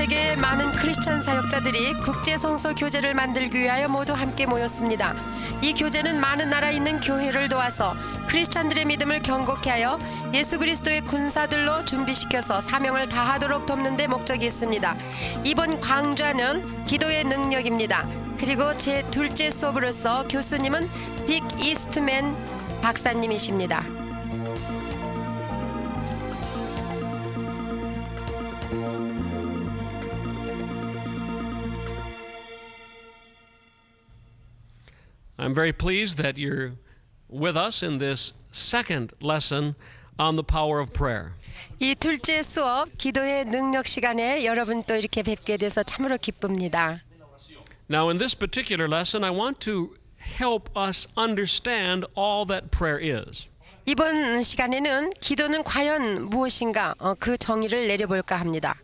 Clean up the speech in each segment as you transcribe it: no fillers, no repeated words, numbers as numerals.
세계의 많은 크리스천 사역자들이 국제 성서 교재를 만들기 위하여 모두 함께 모였습니다. 이 교재는 많은 나라에 있는 교회를 도와서 크리스천들의 믿음을 견고케 하여 예수 그리스도의 군사들로 준비시켜서 사명을 다하도록 돕는 데 목적이 있습니다. 이번 강좌는 기도의 능력입니다. 그리고 제 둘째 수업으로서 교수님은 딕 이스트맨 박사님이십니다. I'm very pleased that you're with us in this second lesson on the power of prayer. 이 둘째 수업 기도의 능력 시간에 여러분 또 이렇게 뵙게 돼서 참으로 기쁩니다. Now in this particular lesson I want to help us understand all that prayer is. 이번 시간에는 기도는 과연 무엇인가 그 정의를 내려볼까 합니다.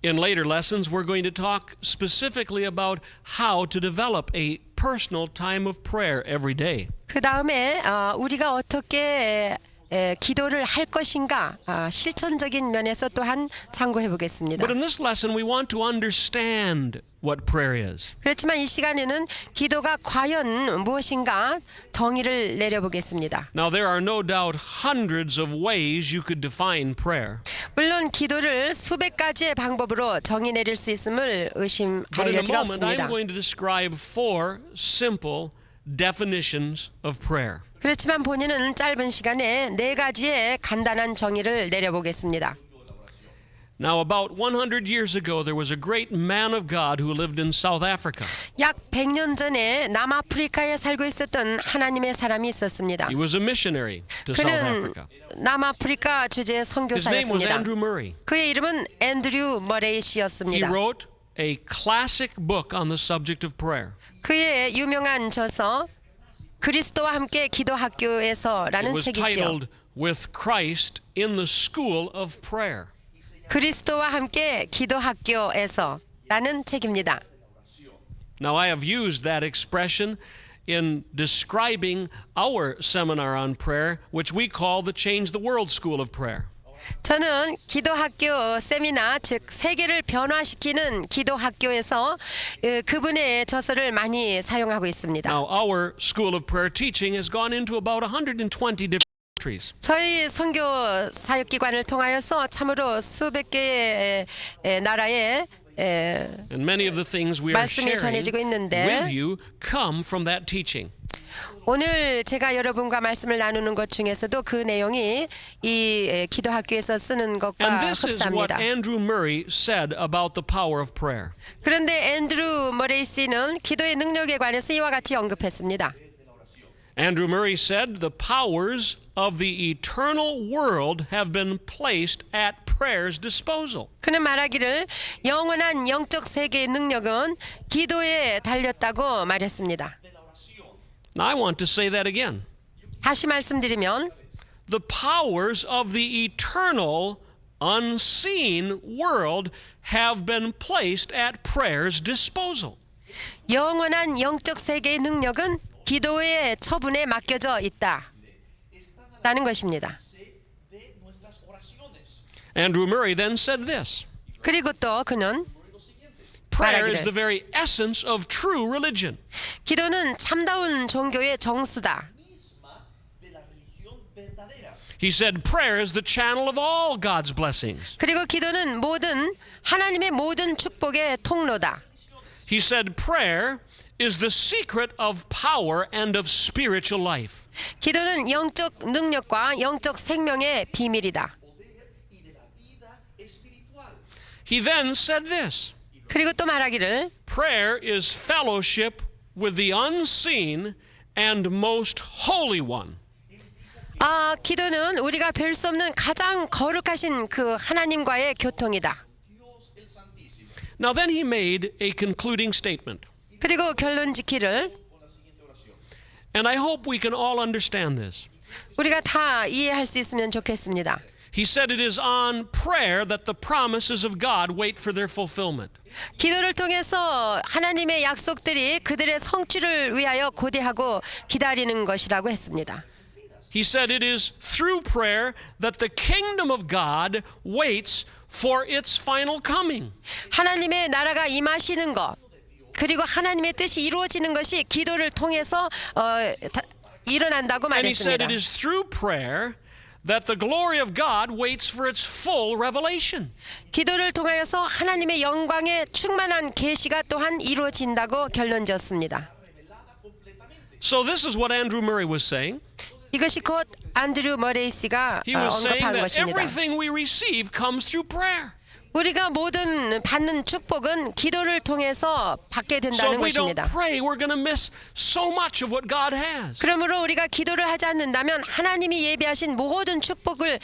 In later lessons we're going to talk specifically about how to develop a personal time of prayer every day. 그 다음에 우리가 어떻게 기도를 할 것인가 실천적인 면에서 또한 상고해 보겠습니다. But in this lesson we want to understand what prayer is. 그렇지만 이 시간에는 기도가 과연 무엇인가 정의를 내려보겠습니다. Now there are no doubt hundreds of ways you could define prayer. 물론 기도를 수백 가지의 방법으로 정의 내릴 수 있음을 But 의심할 in a 여지가 moment 없습니다. I'm going to describe four simple definitions of prayer. 그렇지만 본인은 짧은 시간에 네 가지의 간단한 정의를 내려보겠습니다. Now about 100 years ago there was a great man of God who lived in South Africa. 약 100년 전에 남아프리카에 살고 있었던 하나님의 사람이 있었습니다. He was a missionary to South 그는 Africa. 남아프리카 주재 His name was 선교사였습니다. Andrew Murray. 그의 이름은 앤드류 머레이 He 씨였습니다. wrote a classic book on the subject of prayer. 그의 유명한 저서 그리스도와 함께 It 기도학교에서라는 was 책이 있죠. titled With Christ in the School of Prayer. 그리스도와 함께 기도학교에서라는 책입니다. Now I have used that expression in describing our seminar on prayer, which we call the Change the World School of Prayer. 저는 기도학교 세미나 즉 세계를 변화시키는 기도학교에서 그분의 저서를 많이 사용하고 있습니다. Now our School of Prayer teaching has gone into about 120 different countries. 저희 선교 사역기관을 통하여서 참으로 수백 개의 나라에 And many of the things we are 말씀이 sharing 전해지고 있는데 with you come from that teaching. 오늘 제가 여러분과 말씀을 나누는 것 중에서도 그 내용이 이 기도학교에서 쓰는 And 것과 this is what 흡사합니다. Andrew Murray said about the power of prayer. 그런데 앤드루 머레이 씨는 기도의 능력에 관해서 이와 같이 언급했습니다. Andrew Murray said the powers of the eternal world have been placed at prayer's disposal. 그는 말하기를 영원한 영적 세계의 능력은 기도에 달렸다고 말했습니다. Now I want to say that again. 다시 말씀드리면 The powers of the eternal, unseen world have been placed at prayer's disposal. 영원한 영적 세계의 능력은 기도의 처분에 맡겨져 있다라는 것입니다. Andrew Murray then said this. 그리고 또 그는 Prayer is 말하기를 the very essence of true religion. 기도는 참다운 종교의 정수다. He said prayer is the channel of all God's blessings. 그리고 기도는 하나님의 모든 축복의 통로다. He said prayer is the secret of power and of spiritual life. 기도는 영적 능력과 영적 생명의 비밀이다. He then said this. 그리고 또 말하기를 Prayer is fellowship with the unseen and most holy one. 기도는 우리가 뵐 수 없는 가장 거룩하신 그 하나님과의 교통이다. Now then he made a concluding statement. 그리고 결론 짓기를 And I hope we can all understand this. 우리가 다 이해할 수 있으면 좋겠습니다. He said it is on prayer that the promises of God wait for their fulfillment. 기도를 통해서 하나님의 약속들이 그들의 성취를 위하여 고대하고 기다리는 것이라고 했습니다. He said it is through prayer that the kingdom of God waits for its final coming. 하나님의 나라가 임하시는 것, 그리고 하나님의 뜻이 이루어지는 것이 기도를 통해서 일어난다고 And he said 말했습니다. it is through prayer that the glory of God waits for its full revelation. 기도를 통하여서 하나님의 영광의 충만한 계시가 또한 이루어진다고 결론지었습니다. So this is what Andrew Murray was saying. 이것이 곧 안드류 머레이 씨가 He was saying 언급한 that 것입니다. everything we receive comes through prayer. 우리가 모든 받는 축복은 기도를 통해서 받게 So 된다는 if we don't 것입니다. pray, we're going to miss so much of what God has. 그러므로 우리가 기도를 하지 않는다면 하나님이 예비하신 모든 축복을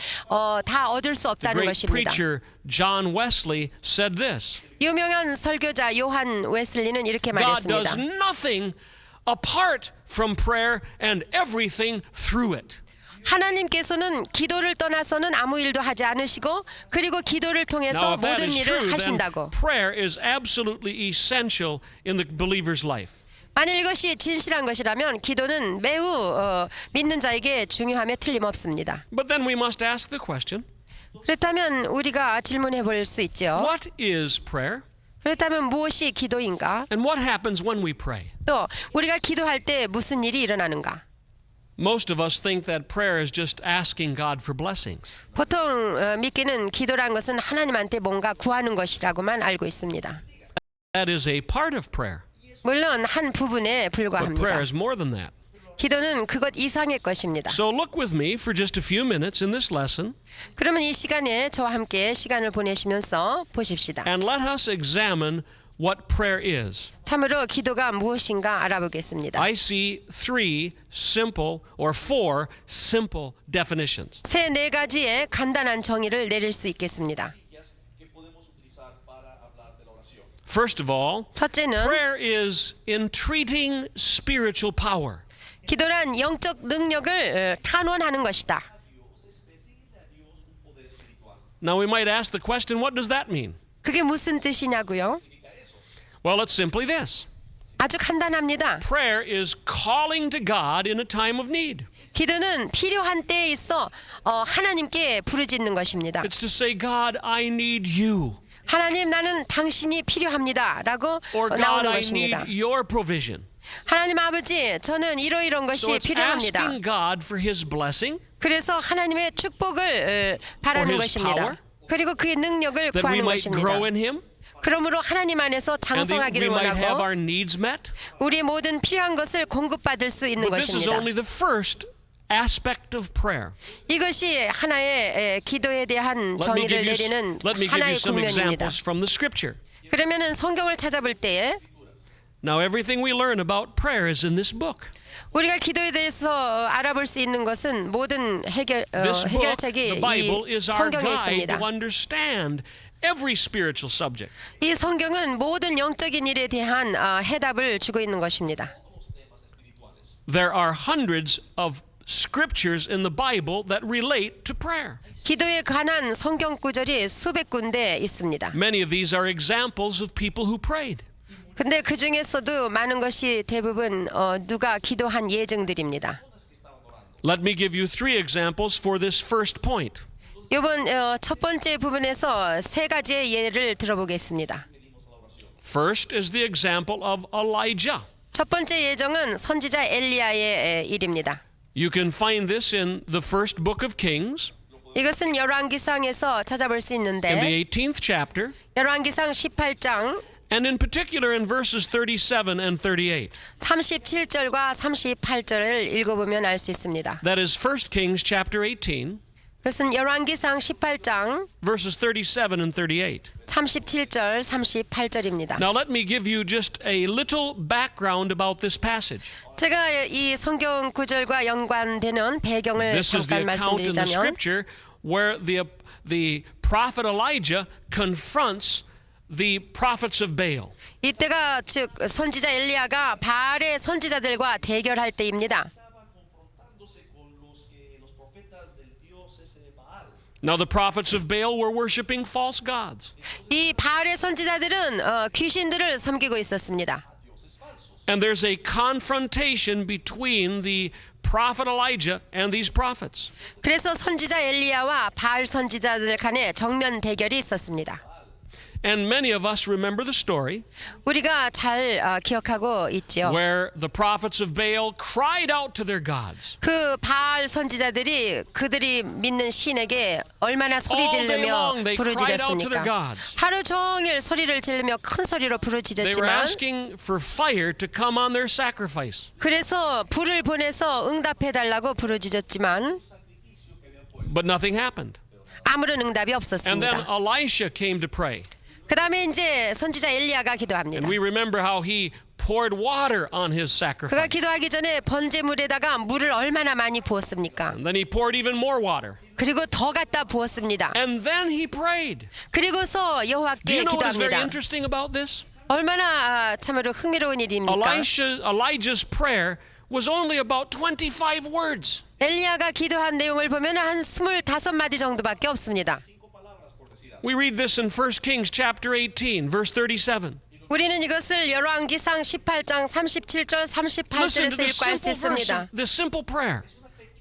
다 얻을 수 The 없다는 great 것입니다. preacher John Wesley said this. 유명한 설교자 요한 웨슬리는 이렇게 God 말했습니다. does nothing apart from prayer and everything through it. 하나님께서는 기도를 떠나서는 아무 일도 하지 않으시고 그리고 기도를 Now, 통해서 if that 모든 is true, 일을 then 하신다고. prayer is absolutely essential in the believer's life. 만일 이것이 진실한 것이라면 기도는 매우 믿는 자에게 중요함에 틀림없습니다. But then we must ask the question, 그렇다면 우리가 질문해 볼 수 있죠. what is prayer? 그렇다면 무엇이 기도인가? And what happens when we pray? 또 우리가 기도할 때 무슨 일이 일어나는가? Most of us think that prayer is just asking God for blessings. 보통 믿기는 기도란 것은 하나님한테 뭔가 구하는 것이라고만 알고 있습니다. That is a part of prayer. 물론 한 부분에 But prayer 불과합니다. is more than that. 기도는 그것 이상의 것입니다. So look with me for just a few minutes in this lesson 그러면 이 시간에 저와 함께 시간을 보내시면서 보십시다. and let us examine what prayer is. 참으로 기도가 무엇인가 알아보겠습니다. I see four simple definitions. 세 네 가지의 간단한 정의를 내릴 수 있겠습니다. First of all, 첫째는 prayer is entreating spiritual power. 기도란 영적 능력을 탄원하는 것이다. Now we might ask the question, what does that mean? 그게 무슨 뜻이냐고요? Well, it's simply this. 아주 간단합니다. Prayer is calling to God in a time of need. 기도는 필요한 때에 있어 하나님께 부르짖는 것입니다. It's to say, God, I need you. 하나님 나는 당신이 필요합니다 라고 Or God, 나오는 I 것입니다. need your provision. 하나님 아버지 저는 이러이러한 So 것이 it's 필요합니다. asking God for his blessing, 그래서 하나님의 축복을 바라는 his 것입니다. power, 그리고 그의 능력을 that we 구하는 might grow 것입니다. in him, 그러므로 하나님 안에서 and that we 장성하기를 might have 원하고 our needs met. 우리의 모든 필요한 것을 공급받을 수 있는 But this is 것입니다. only the first aspect of prayer. 이것이 하나의 기도에 대한 정의를 내리는 Let me give you 하나의 some 국면입니다. examples from the scripture. 그러면은 성경을 찾아볼 때에 Now, everything we learn about prayer is in this book. 우리가 기도에 대해서 알아볼 수 있는 것은 모든 This book, 해결책이 the Bible, 이 is our 성경에 guide 있습니다. to understand every spiritual subject. 이 성경은 모든 영적인 일에 대한 해답을 주고 있는 것입니다. There are hundreds of scriptures in the Bible that relate to prayer. 기도에 관한 성경 구절이 수백 군데 있습니다. Many of these are examples of people who prayed. 근데 그 중에서도 많은 것이 대부분 누가 기도한 예증들입니다. Let me give you three examples for this first point. 이번 첫 번째 부분에서 세 가지의 예를 들어보겠습니다. First is the example of Elijah. 첫 번째 예정은 선지자 엘리야의 일입니다. You can find this in the first book of Kings, 이것은 열왕기상에서 찾아볼 수 in the 있는데 18th chapter, 열왕기상 18장 and in particular in verses 37 and 38. 37절과 38절을 읽어보면 알 수 있습니다. That is 1 Kings chapter 18, 그것은 열왕기상 18장 verses 37 and 38. 37절, 38절입니다. Now let me give you just a little background about this passage. 제가 이 성경 구절과 연관되는 배경을 This is the 잠깐 account in the 말씀드리자면 scripture where the prophet Elijah confronts the prophets of Baal. 이때가 즉 선지자 엘리야가 바알의 선지자들과 대결할 때입니다. Now the prophets of Baal were worshiping false gods. 이 바알의 선지자들은 귀신들을 섬기고 있었습니다. And there's a confrontation between the prophet Elijah and these prophets. 그래서 선지자 엘리야와 바알 선지자들 간에 정면 대결이 있었습니다. And many of us remember the story 우리가 잘 기억하고 있지요. where the prophets of Baal cried out to their gods. 그 바알 선지자들이 그들이 믿는 신에게 얼마나 소리 All day 지르며 long they cried out to their 부르짖었습니까? gods. 하루 종일 소리를 지르며 큰 소리로 They were 부르짖었지만 asking for fire to come on their sacrifice. 그래서 불을 보내서 응답해달라고 부르짖었지만 But nothing happened. 아무런 응답이 And then 없었습니다. Elisha came to pray. 그 다음에 이제 선지자 엘리야가 And 기도합니다. we remember how he poured water on his 그가 sacrifice. 기도하기 전에 번제물에다가 물을 얼마나 많이 부었습니까? And then he poured even more water. 그리고 더 갖다 부었습니다. And then he prayed. 그리고서 Do 여호와께 you know what is very 기도합니다. interesting about this? 얼마나 참으로 흥미로운 일입니까? Elijah's prayer was only about 25 words. 엘리야가 기도한 내용을 보면 한 25마디 정도밖에 없습니다. We read this in 1 Kings chapter 18, verse 37. 우리는 이것을 열왕기상 18장 37절 Listen to 38절에서 this 읽고 알 수 simple verse, 있습니다. this simple prayer.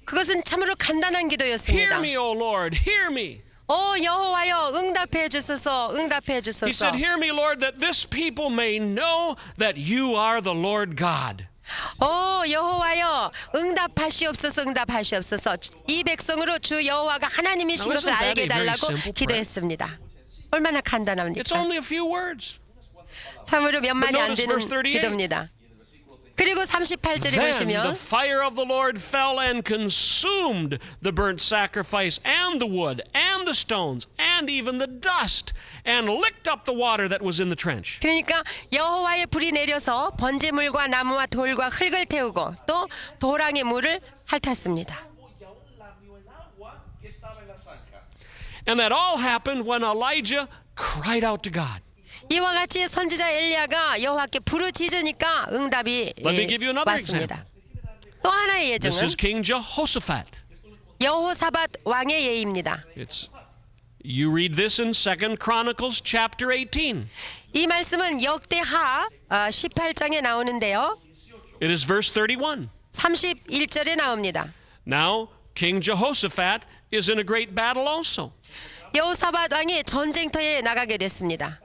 그것은 참으로 간단한 Hear 기도였습니다. me, O Lord, hear me. 오 여호와여 응답해 주소서 응답해 He 주소서. said, hear me, Lord, that this people may know that you are the Lord God. 오 여호와여 응답하시옵소서 응답하시옵소서. 이 백성으로 주 여호와가 하나님이신 Now, 것을 isn't that 알게 a very 해달라고 simple 기도했습니다. 얼마나 It's 간단합니까? only a few words. 참으로 몇 마디 안 notice 되는 verse 38. 기도입니다. 그리고 38절에 Then 보시면 the fire of the Lord fell and consumed the burnt sacrifice and the wood and the stones and even the dust and licked up the water that was in the trench. 그러니까 여호와의 불이 내려서 번제물과 나무와 돌과 흙을 태우고 또 도랑의 물을 핥았습니다. y aún lamió el agua que estaba en la zanja. And that all happened when Elijah cried out to God. 이와 같이 선지자 엘리야가 여호와께 부르짖으니까 응답이 Let me give you another 왔습니다. 또 하나의 This is 예정은 King Jehoshaphat. 여호사밧 왕의 예입니다. You read this in 2 Chronicles chapter 18. 이 말씀은 역대하 18장에 나오는데요. It is verse 31. 31절에 나옵니다. Now, King Jehoshaphat is in a great battle also. 여호사밧 왕이 전쟁터에 나가게 됐습니다.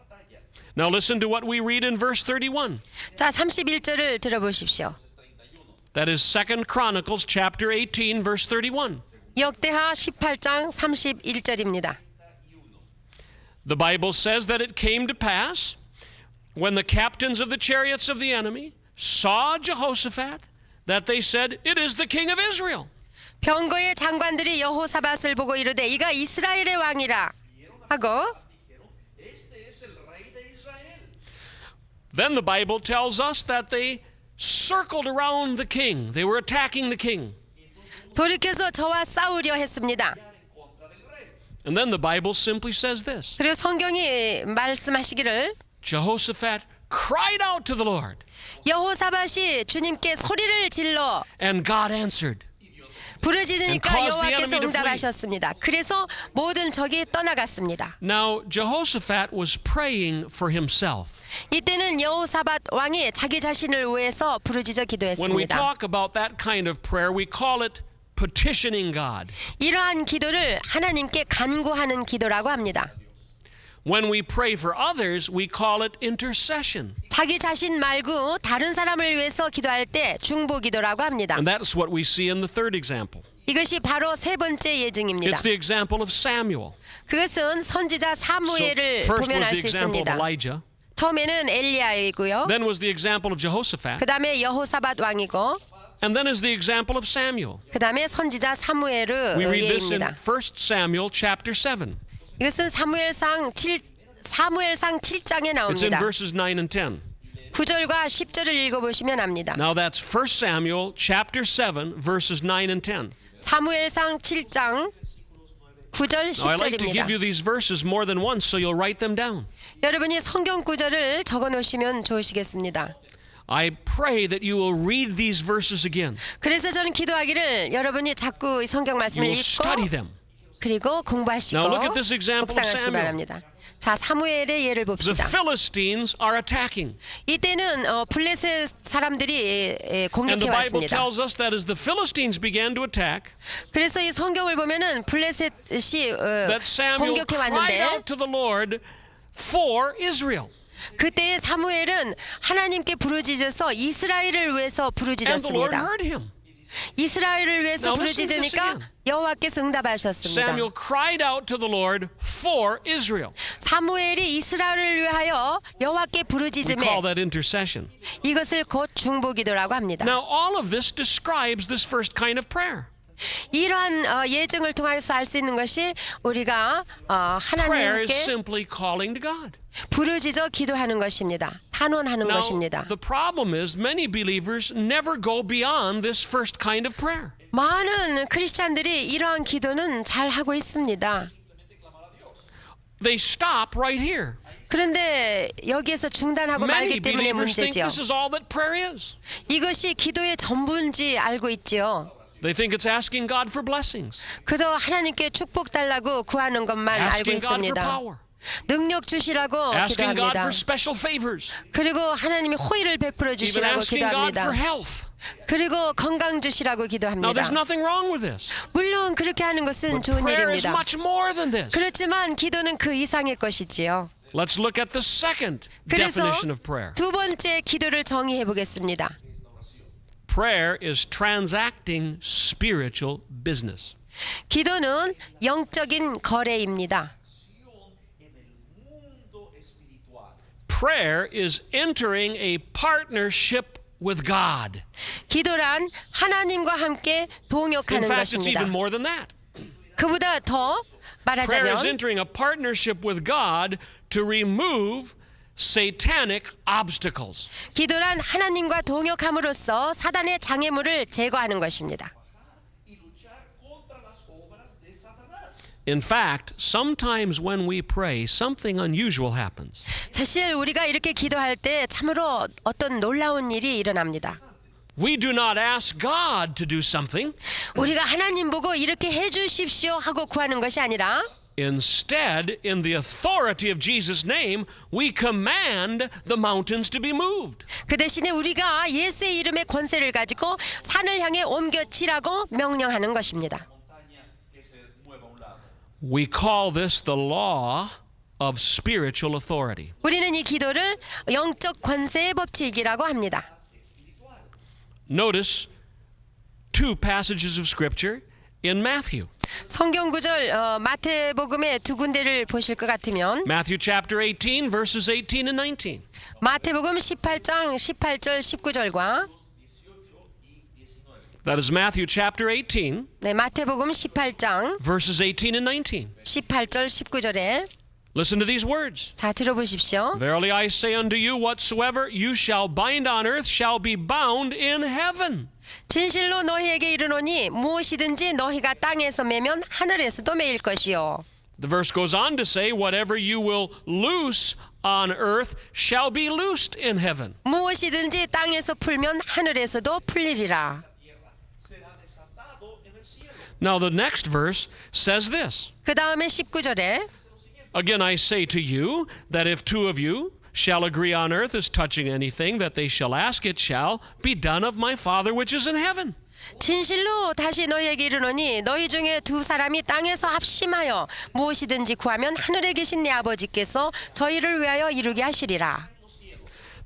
Now listen to what we read in verse 31. 자, 31절을 들어보십시오. That is 2 Chronicles chapter 18 verse 31. 역대하 18장 31절입니다. The Bible says that it came to pass when the captains of the chariots of the enemy saw Jehoshaphat that they said, "It is the king of Israel." 병거의 장관들이 여호사밧을 보고 이르되 이가 이스라엘의 왕이라 하고 Este es el rey de Israel. Then the Bible tells us that they circled around the king. They were attacking the king. 돌이켜서 저와 싸우려 했습니다. And then the Bible simply says this. 그리고 성경이 말씀하시기를 Jehoshaphat cried out to the Lord, 여호사밧이 주님께 소리를 질러 and God answered. 부르짖으니까 And caused the 여호와께서 enemy to flee. 응답하셨습니다. 그래서 모든 적이 떠나갔습니다. Now, Jehoshaphat was praying for himself. 이때는 여호사밧 왕이 자기 자신을 위해서 부르짖어 When we 기도했습니다. talk about that kind of prayer, we call it petitioning God. 이러한 기도를 하나님께 간구하는 기도라고 합니다. When we pray for others, we call it intercession. 자기 자신 말고 다른 사람을 위해서 기도할 때 중보 기도라고 합니다. And that's what we see in the third example. 이것이 바로 세 번째 예증입니다. It's the example of Samuel. 그것은 선지자 So 사무엘을 first 보면 was 알 the 수 example of 있습니다. Elijah. 처음에는 엘리야이고요. Then was the example of Jehoshaphat. 그 다음에 여호사밧 왕이고 And then is the example of Samuel. 그 다음에 선지자 사무엘의 We read this in 예입니다. 1 Samuel chapter 7. 이것은 사무엘상 7장에 It's in 나옵니다. verses 9 and 10. 9절과 10절을 읽어보시면 압니다. Now that's 1 Samuel chapter 7 verses 9 and 10. 사무엘상 7장 9절 Now I like to give 10절입니다. you these verses more than once so you'll write them down. 여러분이 성경 구절을 적어 놓으시면 좋으시겠습니다. I pray that you will read these verses again. 그래서 저는 기도하기를 여러분이 자꾸 이 성경 You 말씀을 will study 읽고 them. 그리고 공부하시고 Now look at this example of 묵상하시기 Samuel. 바랍니다. 자, 사무엘의 예를 The 봅시다. Philistines are attacking. 이때는 블레셋 사람들이 And 공격해 the Bible 왔습니다. tells us that as the Philistines began to attack, 그래서 이 성경을 보면은 블레셋이 that Samuel 공격해 cried 왔는데 out to the Lord for Israel. 그때 사무엘은 하나님께 부르짖어서 이스라엘을 위해서 And the Lord 부르짖었습니다. heard him. 이스라엘을 위해서 Now listen to this 부르짖으니까 again. 여호와께서 응답하셨습니다. Samuel cried out to the Lord for Israel. 사무엘이 이스라엘을 위하여 여호와께 We 부르짖음에 call that intercession. 이것을 곧 중보기도라고 합니다. Now all of this describes this first kind of prayer. 이러한 예증을 통해서 알 수 있는 것이 우리가 Prayer is 하나님께 simply calling to God. 부르짖어 기도하는 것입니다. 탄원하는 Now, 것입니다. the problem is many believers never go beyond this first kind of prayer. 많은 크리스찬들이 이러한 기도는 잘 하고 있습니다. They stop right here. 그런데 여기에서 중단하고 Many 말기 때문에 believers think 문제죠. this is all that prayer is. 이것이 기도의 전부인지 알고 있지요. They think it's asking God for blessings, 그저 하나님께 축복 달라고 구하는 것만 알고 asking God for 있습니다. power, 능력 주시라고 asking God 기도합니다. for special favors, 그리고 하나님이 호의를 베풀어 even 주시라고 asking God 기도합니다. for health. 그리고 건강 주시라고 Now, 기도합니다. there's nothing wrong with this. 물론 그렇게 하는 것은 좋은 Prayer is 일입니다. much more than this. 그렇지만 기도는 그 이상의 것이지요. Let's look at the second 그래서 definition of prayer. 두 번째 기도를 정의해 보겠습니다. Prayer is transacting spiritual business. 기도는 영적인 거래입니다. en el mundo espiritual. Prayer is entering a partnership with God. 기도란 하나님과 함께 In 동역하는 fact, it's 것입니다. even more than that. 그보다 더 Prayer is 말하자면 entering a partnership with God to remove satanic obstacles. 기도란 하나님과 동역함으로써 사단의 장애물을 제거하는 것입니다. Y luchar contra las obras de Satanás. In fact, sometimes when we pray, something unusual happens. 사실 우리가 이렇게 기도할 때 참으로 어떤 놀라운 일이 일어납니다. We do not ask God to do something. 우리가 하나님 보고 이렇게 해주십시오 하고 구하는 것이 아니라 Instead, in the authority of Jesus' name, we command the mountains to be moved. 그 대신에 우리가 예수의 이름의 권세를 가지고 산을 향해 옮겨지라고 명령하는 것입니다. Montaña que se mueva a un lado. We call this the law of spiritual authority. 우리는 이 기도를 영적 권세의 법칙이라고 합니다. Notice two passages of scripture in Matthew. 성경 구절 마태복음의 두 군데를 보실 것 같으면 Matthew chapter 18 verses 18 and 19. 마태복음 18장 18절 19절과 That is Matthew chapter 18 네, 마태복음 18장 verses 18 and 19. 18절 19절에 Listen to these words. 자 들어보십시오. Verily I say unto you, whatsoever you shall bind on earth shall be bound in heaven. 진실로 너희에게 이르노니 무엇이든지 너희가 땅에서 매면 하늘에서도 매일 것이요. The verse goes on to say, whatever you will loose on earth shall be loosed in heaven. 무엇이든지 땅에서 풀면 하늘에서도 풀리리라. Será desatado en el cielo. Now the next verse says this. 그 다음에 19절에 Again I say to you, that if two of you shall agree on earth as touching anything that they shall ask, it shall be done of my Father which is in heaven. 진실로 다시 너희에게 이르노니 너희 중에 두 사람이 땅에서 합심하여 무엇이든지 구하면 하늘에 계신 내 아버지께서 저희를 위하여 이루게 하시리라.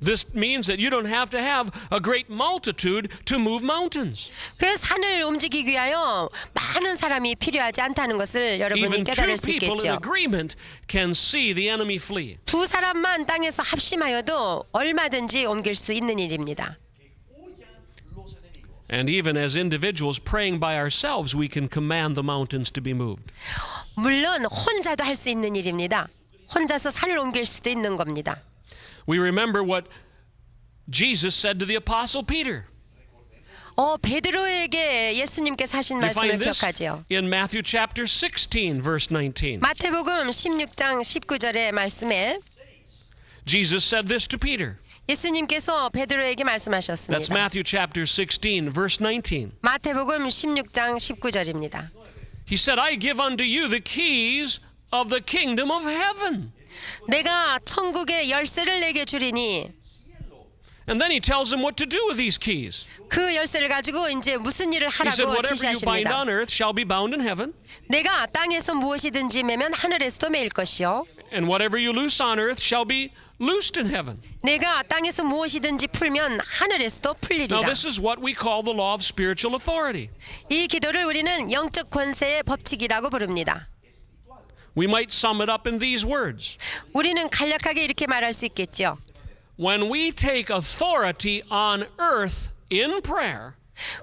This means that you don't have to have a great multitude to move mountains. 그 산을 움직이기 위하여 많은 사람이 필요하지 않다는 것을 여러분이 Even two 깨달을 수 people in 있겠죠. agreement can see the enemy flee. 두 사람만 땅에서 합심하여도 얼마든지 옮길 수 있는 일입니다. Huyan los enemigos. And even as individuals praying by ourselves, we can command the mountains to be moved. 물론 혼자도 할 수 있는 일입니다. 혼자서 산을 옮길 수도 있는 겁니다. We remember what Jesus said to the apostle Peter. 베드로에게 예수님께서 하신 You 말씀을 find this 기억하지요. in Matthew chapter 16 verse 19. 마태복음 16장 19절의 말씀에 Jesus said this to Peter. 예수님께서 베드로에게 That's 말씀하셨습니다. Matthew chapter 16 verse 19. 마태복음 16장 19절입니다. He said, I give unto you the keys of the kingdom of heaven. 내가 천국의 열쇠를 내게 주리니 And then he tells them what to do with these keys. 그 열쇠를 가지고 이제 무슨 일을 He said, 하라고 whatever you bind 지시하십니다. on earth shall be bound in heaven. 내가 땅에서 무엇이든지 매면 하늘에서도 매일 것이요. And whatever you loose on earth shall be loosed in heaven. 내가 땅에서 무엇이든지 풀면 하늘에서도 Now 풀리리라. this is what we call the law of spiritual authority. 이 기도를 우리는 영적 권세의 법칙이라고 부릅니다. We might sum it up in these words. 우리는 간략하게 이렇게 말할 수 있겠죠. When we take authority on earth in prayer,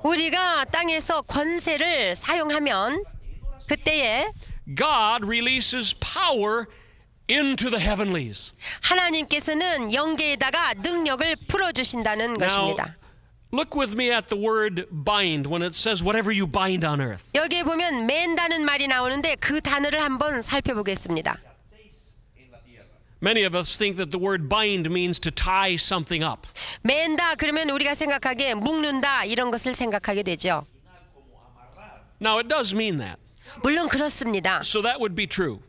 우리가 땅에서 권세를 사용하면 그때에 God releases power into the heavenlies. 하나님께서는 영계에다가 능력을 풀어주신다는 Now, 것입니다. look with me at the word bind when it says whatever you bind on earth. 여기에 보면 맨다는 말이 나오는데 그 단어를 한번 살펴보겠습니다. Many of us think that the word bind means to tie something up. 맨다 그러면 우리가 생각하기에 묶는다 이런 것을 생각하게 되죠. Now it does mean that. 물론 그렇습니다. So that would be true.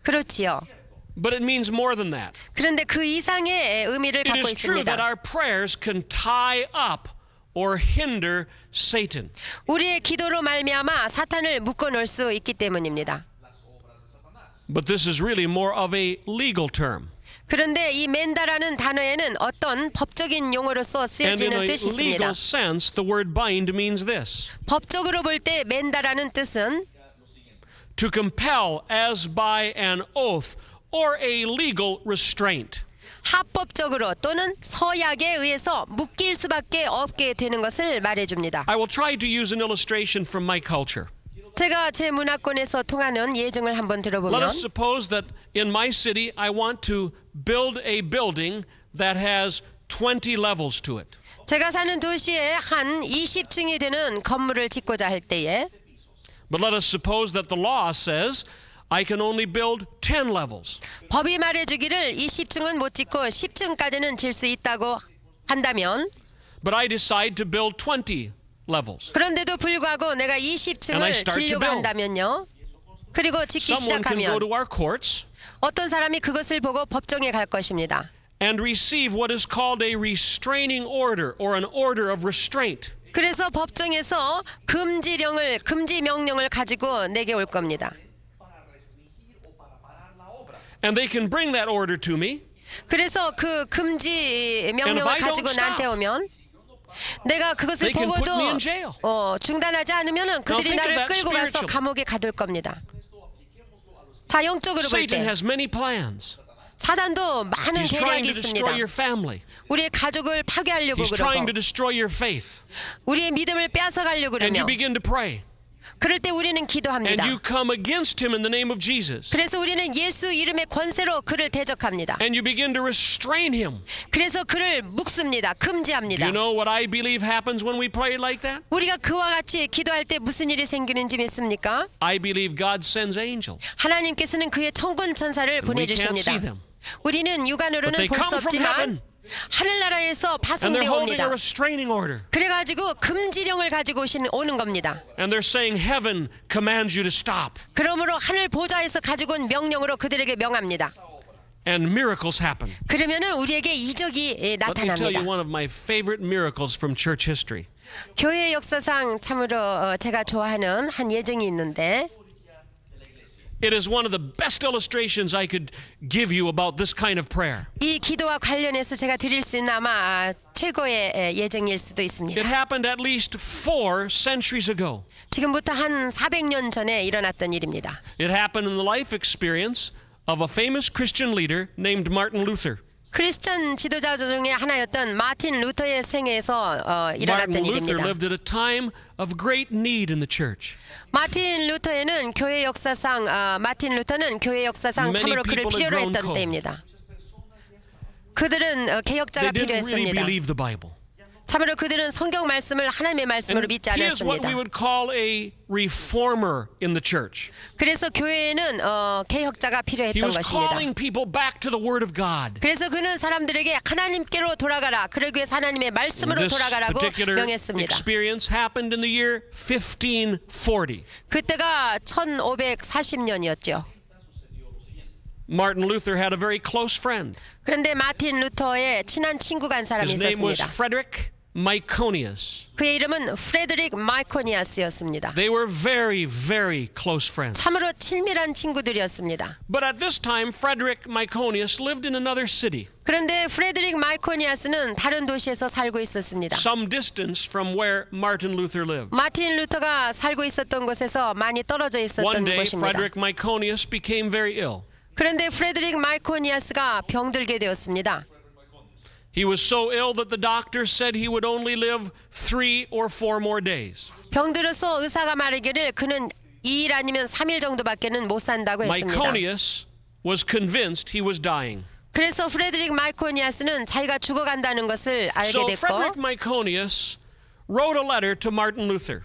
그렇지요. But it means more than that. 그런데 그 이상의 의미를 It 갖고 is true that 있습니다. our prayers can tie up or hinder Satan. 우리의 기도로 말미암아 사탄을 묶어놓을 수 있기 때문입니다. But this is really more of a legal term. 그런데 이 맨다라는 단어에는 어떤 법적인 용어로서 And in 쓰여지는 a 뜻이 있습니다. legal sense, the word bind means this: 법적으로 볼 때 맨다라는 뜻은 to compel as by an oath or a legal restraint. 합법적으로 또는 서약에 의해서 묶일 수밖에 없게 되는 것을 말해줍니다. I will try to use an illustration from my culture. 제가 제 문화권에서 통하는 예증을 한번 Let 들어보면 us suppose that in my city I want to build a building that has 20 levels to it. 제가 사는 도시에 한 20층이 되는 건물을 짓고자 할 때에 But let us suppose that the law says I can only build 10 levels. 법이 말해주기를 20층은 못 짓고 10층까지는 질 수 있다고 한다면 But I decide to build 20 levels. 그런데도 불구하고 내가 And I 20층을 start to 지려고 build. 한다면요. 그리고 짓기 Someone can go 시작하면 to our courts 어떤 사람이 그것을 보고 법정에 갈 것입니다. and receive what is called a restraining order or an order of restraint. 그래서 법정에서 금지 명령을 가지고 내게 올 겁니다. And they can bring that order to me. 그래서 그 금지 And if 명령을 I don't 가지고 나한테 stop, 오면 내가 그것을 they can put 보고도 me in jail. 중단하지 않으면은 그들이 think of 나를 that 끌고 가서 spiritually. 감옥에 가둘 겁니다. 자, 영적으로 볼 Satan 때 has many plans. 사단도 많은 He's trying 계략이 to 있습니다. destroy your family. 우리의 가족을 파괴하려고 He's trying to 그러고 destroy your faith. 우리의 믿음을 빼앗아가려고 And 그러며 you begin to pray. 그럴 때 우리는 And 기도합니다. you come against him in the name of Jesus. 그래서 우리는 예수 이름의 권세로 그를 대적합니다. And you begin to restrain him. 그래서 그를 묶습니다. Do 금지합니다. you know what I believe happens when we pray like that? 우리가 그와 같이 기도할 때 무슨 일이 생기는지 믿습니까? I believe God sends angels. 하나님께서는 그의 천군 천사를 We can't 보내주십니다. see them. 우리는 But 육안으로는 they 볼 수 come from 없지만 heaven. 하늘나라에서 And they're 파송되어 holding a 옵니다. restraining order. 그래가지고 금지령을 가지고 오는 겁니다. And they're saying heaven commands you to stop. 그러므로 하늘 보좌에서 가지고 온 명령으로 그들에게 명합니다. And miracles happen. 그러면은 우리에게 이적이 Let me tell you 나타납니다. one of my favorite miracles from church history. 교회 역사상 참으로 제가 좋아하는 한 예정이 있는데 It is one of the best illustrations I could give you about this kind of prayer. 이 기도와 관련해서 제가 드릴 수 있는 아마 최고의 예정일 수도 It 있습니다. happened at least 4 centuries ago. 지금부터 한 400년 전에 일어났던 일입니다. It happened in the life experience of a famous Christian leader named Martin Luther. 크리스천 지도자 중에 하나였던 마틴 루터의 생애에서 Martin 일어났던 Luther 일입니다. lived at a time of great need in the church. 마틴 루터는 교회 역사상 Many 참으로 그를 people had 필요로 grown 했던 cold. 때입니다. 그들은 개혁자가 They didn't really 필요했습니다. believe the Bible. 참으로 그들은 성경 말씀을 하나님의 말씀으로 And 믿지 he is what 않았습니다. we would call a reformer in the church. 그래서 교회에는 개혁자가 He 필요했던 was 것입니다. calling people back to the Word of God. 그래서 그는 사람들에게 하나님께로 돌아가라. 그러기 위해서 하나님의 말씀으로 This 돌아가라고 particular 명했습니다. experience happened in the year 1540. 그때가 1540년이었죠. Martin Luther had a very close friend. 그런데 마틴 루터의 친한 친구가 한 사람이 His name was 있었습니다. Frederick Myconius. 그의 이름은 프레드릭 마이코니아스였습니다. They were very, very close friends. 참으로 친밀한 친구들이었습니다. But at this time, Frederick Myconius lived in another city, 그런데 프레드릭 마이코니아스는 다른 도시에서 살고 있었습니다. some distance from where Martin Luther lived. 마틴 루터가 살고 있었던 곳에서 많이 떨어져 One 있었던 day, 곳입니다. Frederick Myconius became very ill. 그런데 프레드릭 마이코니아스가 병들게 되었습니다. He was so ill that the doctor said he would only live 3 or 4 more days. 병들어서 의사가 말하기를 그는 2일 아니면 3일 정도밖에는 못 산다고 했습니다. Myconius was convinced he was dying. 그래서 프레드릭 마이코니아스는 자기가 죽어간다는 것을 알게 So 됐고 Frederick Myconius wrote a letter to Martin Luther.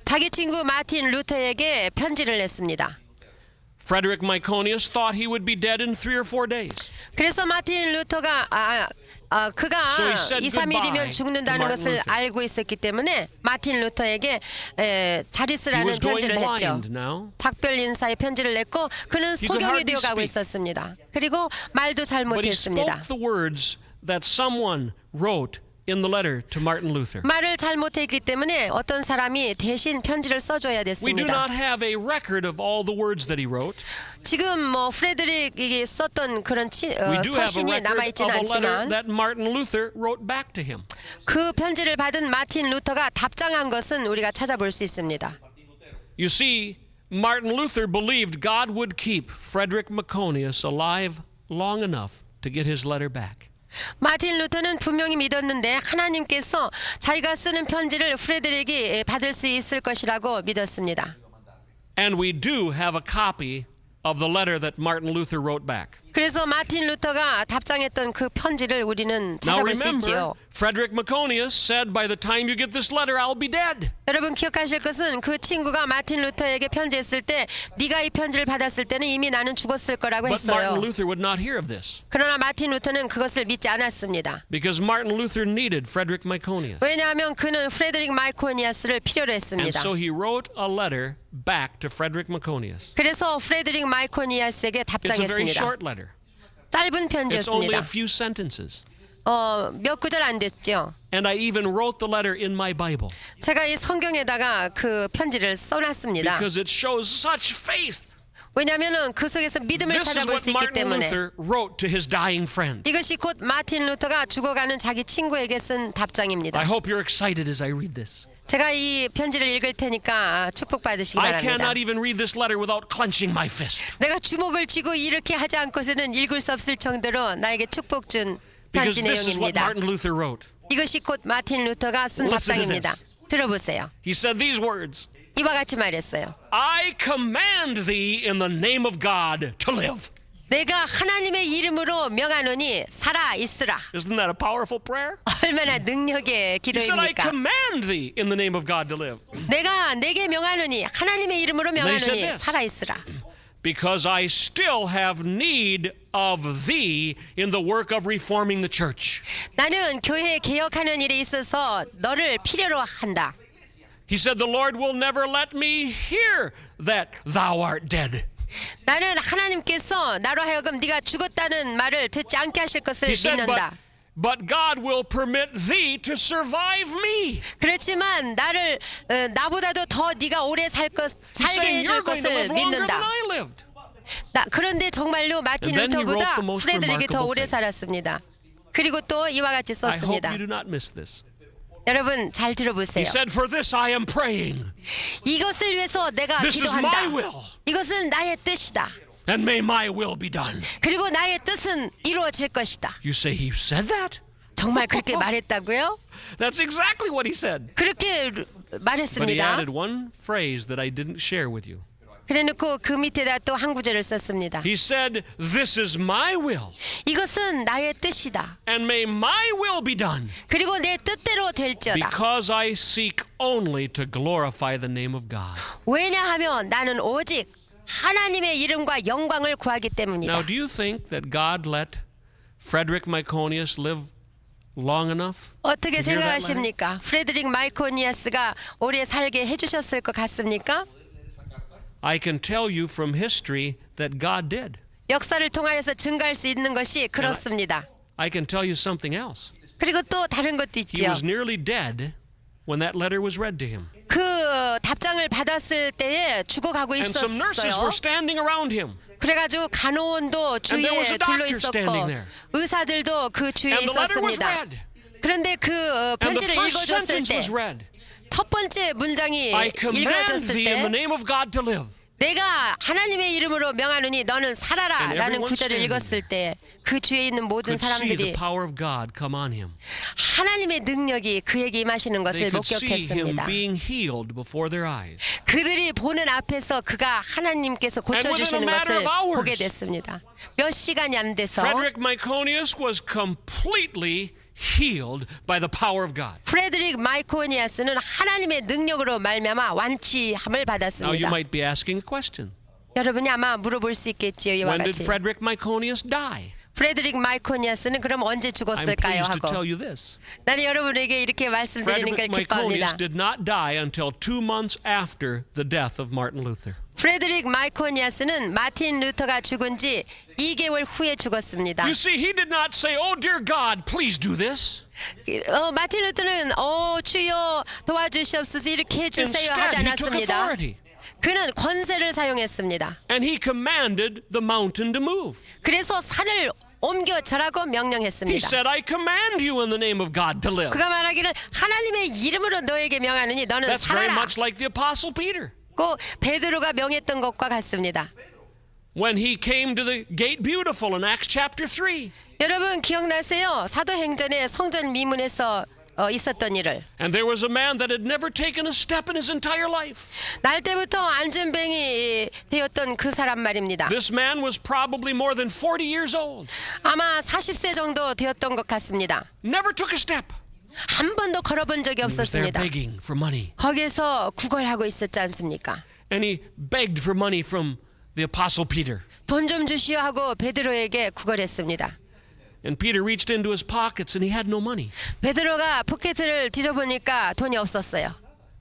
자기 친구 마틴 루터에게 편지를 냈습니다. Frederick Myconius thought he would be dead in 3 or 4 days. 그래서 마틴 루터가 그가 So he said 2, goodbye 3일이면 죽는다는 to Martin 것을 Luther. 알고 있었기 때문에 마틴 루터에게 잘 He 있으라는 was going 편지를 했죠. blind now. 작별 인사의 편지를 냈고 그는 He could 소경이 hardly 되어가고 speak. 있었습니다. 그리고 말도 잘 But he 못했습니다. spoke the words that someone wrote in the letter to Martin Luther. 말을 잘 못했기 때문에 어떤 사람이 대신 편지를 써줘야 We do 됐습니다. not have a record of all the words that he wrote. 지금 프레드릭이 썼던 그런 We do have a 서신이 record 남아있지는 of a letter 않지만 that Martin Luther wrote back to him. 그 편지를 받은 마틴 루터가 답장한 것은 우리가 찾아볼 수 있습니다. You see, Martin Luther believed God would keep Frederick Myconius alive long enough to get his letter back. 마틴 루터는 분명히 믿었는데 하나님께서 자기가 쓰는 편지를 프레드릭이 받을 수 있을 것이라고 믿었습니다. And we do have a copy of the letter that Martin Luther wrote back. 그래서 마틴 루터가 답장했던 그 편지를 우리는 Now 찾아볼 수 remember, 있지요. Frederick Myconius said, by the time you get this letter, I'll be dead. 여러분 기억하실 것은 그 친구가 마틴 루터에게 편지했을 때 네가 이 편지를 받았을 때는 이미 나는 죽었을 거라고 But Martin 했어요. Luther would not hear of this 그러나 마틴 루터는 그것을 믿지 않았습니다. because Martin Luther needed Frederick Myconius. 왜냐하면 그는 프레드릭 마이코니아스를 필요로 And 했습니다. so he wrote a letter back to Frederick Myconius. 그래서 프레드릭 마이코니아스에게 It's a very 답장했습니다. short letter. 짧은 It's only 편지였습니다. a few sentences. 몇 구절 안 됐죠. And I even wrote the letter in my Bible 제가 이 성경에다가 그 편지를 써놨습니다. because it shows such faith. 왜냐하면 그 속에서 믿음을 This is 찾아볼 수 what 있기 Martin 때문에 Luther wrote to his dying friend. 이것이 곧 마틴 루터가 죽어가는 자기 친구에게 쓴 I 답장입니다. hope you're excited as I read this. 제가 이 편지를 읽을 테니까 축복받으시기 I 바랍니다. cannot even read this letter without clenching my fist. 내가 주먹을 쥐고 이렇게 하지 않고서는 읽을 수 없을 정도로 나에게 축복 준 Because 편지 this is what 내용입니다. Martin Luther wrote. 이것이 곧 마틴 루터가 쓴 Listen to 답장입니다. 들어보세요. He said these words, 이와 같이 말했어요. I command thee in the name of God to live. 내가 하나님의 이름으로 명하노니 살아 있으라. Isn't that a powerful prayer? 얼마나 능력의 He said, I 기도입니까? command thee in the name of God to live. 내가 내게 명하노니 하나님의 이름으로 They said 명하노니 this. 살아 있으라. Because I still have need of thee in the work of reforming the church. 나는 교회 개혁하는 일에 있어서 너를 필요로 한다. He said, the Lord will never let me hear that thou art dead. 나는 하나님께서 나로 하여금 네가 죽었다는 말을 듣지 않게 하실 것을 He said, 믿는다. but God will permit thee to survive me. 그렇지만 나를 나보다도 더 네가 오래 He's 살게 saying 해줄 you're going to 것을 live longer than 믿는다. I lived. 그런데 정말로 마틴 And then he 루터보다 wrote the most 프레드릭이 더 remarkable 오래 thing. 살았습니다. 그리고 또 이와 같이 I hope 썼습니다. you do not miss this. 여러분 잘 He 들어보세요. said, for this I am praying. 이것을 위해서 내가 This is 기도한다. my will. 이것은 나의 뜻이다. And may my will be done. 그리고 나의 뜻은 이루어질 것이다. You say he said that? 정말 그렇게 말했다고요? That's exactly what he said. 그렇게 But he 말했습니다. added one phrase that I didn't share with you. 그래놓고 그 밑에다 또 한 구절을 썼습니다. He said, "This is my will, 이것은 나의 뜻이다. and may my will be done, 그리고 내 뜻대로 될지어다. because I seek only to glorify the name of God." 왜냐하면 나는 오직 하나님의 이름과 영광을 구하기 때문이다. Now, do you think that God let Frederick Myconius live long enough? 어떻게 to hear that letter? 생각하십니까? 프레드릭 마이코니아스가 오래 살게 해주셨을 것 같습니까? I can tell you from history that God did. 역사를 통하여서 증가할 수 있는 것이 그렇습니다. I can tell you something else. 그리고 또 다른 것도 He 있죠. was nearly dead when that letter was read to him. 그 답장을 받았을 때에 죽어가고 And some nurses 있었어요. were standing around him. 그래가지고 간호원도 And there was 주위에 a doctor 둘러 있었고 standing there. 의사들도 그 주위에 And the letter was 있었습니다. read. 그런데 그 And the 편지를 first 읽어줬을 sentence 때 was read. 첫 번째 문장이 I command 읽어졌을 thee in the 때 name of God to live. 내가 하나님의 이름으로 명하노니 너는 살아라 And 라는 everyone 구절을 standing 읽었을 때 그 주위에 있는 모든 Could see the 사람들이 power of God come on him. 하나님의 능력이 그에게 임하시는 They 것을 could see him 목격했습니다. being healed before their eyes. 그들이 보는 앞에서 그가 하나님께서 고쳐주시는 And within a matter 것을 of hours, 보게 됐습니다. 몇 시간이 안 돼서 Frederick Myconius was completely healed by the power of God. 프레드릭 마이코니아스는 하나님의 능력으로 말미암아 완치함을 Now you 받았습니다. might be asking a question. 여러분이 아마 물어볼 수 있겠지요. 이와 When did 같이 Frederick Myconius die? 프레드릭 마이코니아스는 그럼 언제 I'm 죽었을까요? pleased to tell 하고 you this. 나는 여러분에게 이렇게 말씀드리는 걸 Frederick 기뻐합니다. Myconius did not die until 2 months after the death of Martin Luther. 프레드릭 마이코니아스는 마틴 루터가 죽은 지 2개월 후에 죽었습니다. You see, he did not say, "Oh, dear God, please do this." 마틴 루터는 주여 도와주시옵소서 이렇게 해주세요 하지 Instead, he took 않았습니다. authority. 그는 권세를 사용했습니다. And he commanded the mountain to move. 그래서 산을 옮겨 절하고 He 명령했습니다. said, "I command you in the name of God to live." 그가 말하기를 하나님의 이름으로 너에게 명하느니 너는 That's very 살아라. much like the Apostle Peter. 고 베드로가 명했던 것과 같습니다. When he came to the gate beautiful in Acts chapter 3. 여러분 기억나세요? 사도행전의 성전 미문에서 있었던 일을. And there was a man that had never taken a step in his entire life. 날 때부터 안전뱅이 되었던 그 사람 말입니다. This man was probably more than 40 years old. 아마 40세 정도 되었던 것 같습니다. Never took a step. 한 번도 걸어본 적이 He was there 없었습니다. begging for money. 거기에서 구걸하고 있었지 않습니까? And he begged for money from the Apostle Peter. 돈 좀 주시오 하고 베드로에게 구걸했습니다. And Peter reached into his pockets and he had no money. 베드로가 포켓을 뒤져보니까 돈이 없었어요.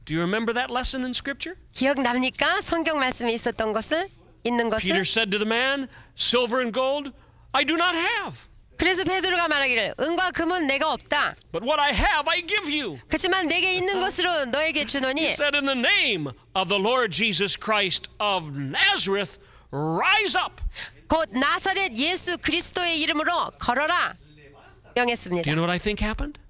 Do you remember that lesson in Scripture? 기억납니까? 성경 말씀에 있었던 것을 있는 것을. Peter said to the man, "Silver and gold I do not have, 그래서 베드로가 말하기를 은과 금은 내가 없다. but what I have I give you." 그렇지만 내게 있는 것으로 너에게 주노니 He said, "In the name of the Lord Jesus Christ of Nazareth, rise up." 곧 나사렛 예수 그리스도의 이름으로 걸어라 Do 명했습니다. you know what I think happened?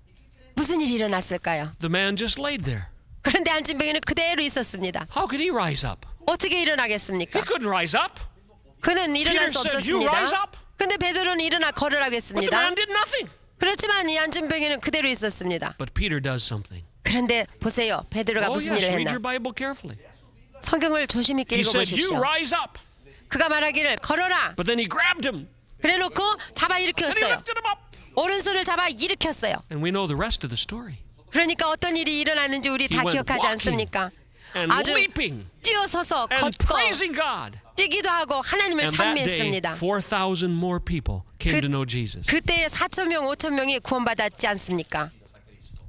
무슨 일이 일어났을까요? The man just laid there. 그런데 안진뱅이는 그대로 있었습니다. How could he rise up? He 어떻게 일어나겠습니까? couldn't rise up. 그는 일어날 수 Peter said, "You rise 없었습니다. up." 근데 베드로는 일어나 But the 걸으라겠습니다. man did nothing. 그렇지만 이 안진뱅이는 그대로 있었습니다. But Peter does something. 그런데 보세요. 베드로가 Oh 무슨 yes, 일을 read 했나? your Bible carefully. 성경을 조심 있게 He said, "You 읽어보십시오. rise up." 그가 말하기를 걸어라. But then he grabbed him 그래놓고 잡아 and he 일으켰어요. lifted him up. 오른손을 잡아 일으켰어요. And we know the rest of the story. 그러니까 어떤 일이 일어났는지 우리 다 He went 기억하지 walking 않습니까? And 아주 leaping 뛰어서서 and 걷고 praising God. 뛰기도 하고 하나님을 And that day, 찬미했습니다. 4,000 more people came to know Jesus. 그때에 4,000명, 5,000명이 구원받았지 않습니까?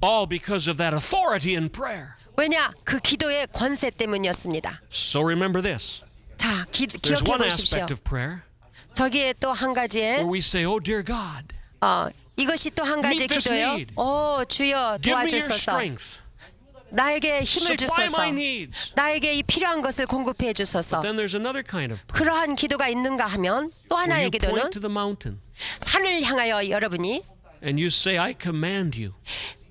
All because of that authority in prayer. 왜냐? 그 기도의 권세 때문이었습니다. So remember this. 자, There's 기억해 one 보십시오. aspect of prayer 저기에 또 한 가지에 where we say, "Oh dear God, 이것이 또 한 가지 Meet this 기도예요. need. 오 주여 give me your 도와주소서. strength. 나에게 힘을 Supply 주소서. my needs." 나에게 이 필요한 것을 공급해 주소서. Then there's another kind of prayer 그러한 기도가 있는가 하면 또 where 하나의 you 기도는 point to the mountain 산을 향하여 여러분이 and you say, "I command you